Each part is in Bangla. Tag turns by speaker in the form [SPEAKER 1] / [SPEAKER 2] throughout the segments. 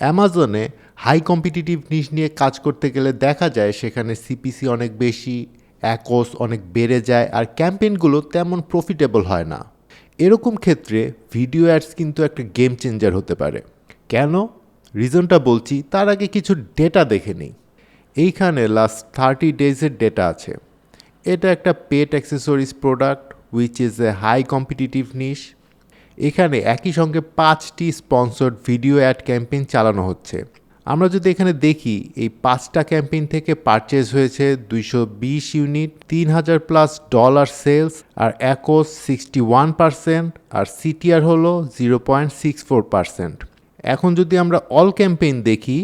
[SPEAKER 1] অ্যামাজনে হাই কম্পিটিটিভ নিশ নিয়ে কাজ করতে গেলে দেখা যায় সেখানে সিপিসি অনেক বেশি, অ্যাকোস অনেক বেড়ে যায় আর ক্যাম্পেইনগুলো তেমন প্রফিটেবল হয় না। এরকম ক্ষেত্রে ভিডিও অ্যাডস কিন্তু একটা গেম চেঞ্জার হতে পারে। কেন? রিজনটা বলছি, তার আগে কিছু ডেটা দেখে নিই। এইখানে লাস্ট 30 ডেজের ডেটা আছে। এটা একটা pet accessories product which is a high competitive niche. এখানে একই সঙ্গে 5টি স্পন্সর্ড ভিডিও অ্যাড ক্যাম্পেইন চালানো হচ্ছে। আমরা যদি এখানে দেখি, এই 5টা ক্যাম্পেইন থেকে পারচেজ হয়েছে 220 ইউনিট, $3,000+ সেলস, আর অ্যাকোস 61% আর সিটিআর হলো 0.64%। এখন যদি আমরা অল ক্যাম্পেইন দেখি,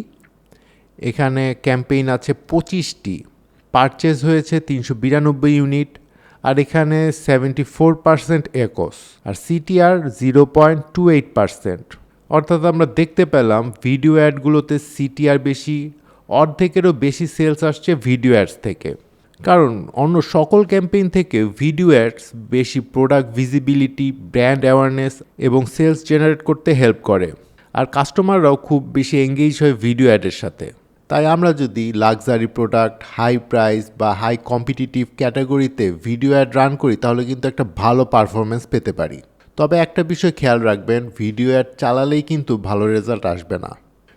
[SPEAKER 1] এখানে ক্যাম্পেইন আছে 25টি, পারচেজ হয়েছে 392 ইউনিট, আর এখানে 74% একস আর সিটিআর 0.28%। অর্থাৎ আমরা দেখতে পেলাম ভিডিও অ্যাডগুলোতে সিটিআর বেশি, অর্ধেকেরও বেশি সেলস আসছে ভিডিও অ্যাডস থেকে। কারণ অন্য সকল ক্যাম্পেইন থেকে ভিডিও অ্যাডস বেশি প্রোডাক্ট ভিজিবিলিটি, ব্র্যান্ড অ্যাওয়ারনেস এবং সেলস জেনারেট করতে হেল্প করে, আর কাস্টমাররাও খুব বেশি এঙ্গেজ হয় ভিডিও অ্যাডের সাথে। তাই আমরা যদি লাক্সারি প্রোডাক্ট, হাই প্রাইস বা হাই কম্পিটিটিভ ক্যাটাগরিতে ভিডিও অ্যাড রান করি তাহলে কিন্তু একটা ভালো পারফরমেন্স পেতে পারি। তবে একটা বিষয় খেয়াল রাখবেন, ভিডিও অ্যাড চালালেই কিন্তু ভালো রেজাল্ট আসবে না।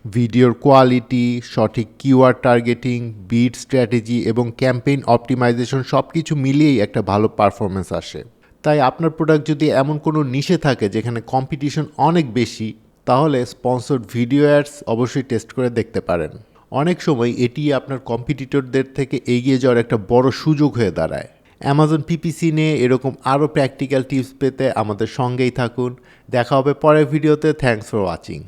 [SPEAKER 1] ভিডিওর কোয়ালিটি, সঠিক কিওয়ার্ড টার্গেটিং, বিড স্ট্র্যাটেজি এবং ক্যাম্পেইন অপটিমাইজেশন সব কিছু মিলিয়েই একটা ভালো পারফরমেন্স আসে। তাই আপনার প্রোডাক্ট যদি এমন কোনো নিশে থাকে যেখানে কম্পিটিশন অনেক বেশি, তাহলে স্পন্সর্ড ভিডিও অ্যাডস অবশ্যই টেস্ট করে দেখতে পারেন। অনেক সময় এটি আপনার কম্পিটিটরদের থেকে এগিয়ে যাওয়ার একটা বড় সুযোগ হয়ে দাঁড়ায়। অ্যামাজন পিপিসি নিয়ে এরকম আরও প্র্যাকটিক্যাল টিপস পেতে আমাদের সঙ্গেই থাকুন। দেখা হবে পরের ভিডিওতে। Thanks for watching.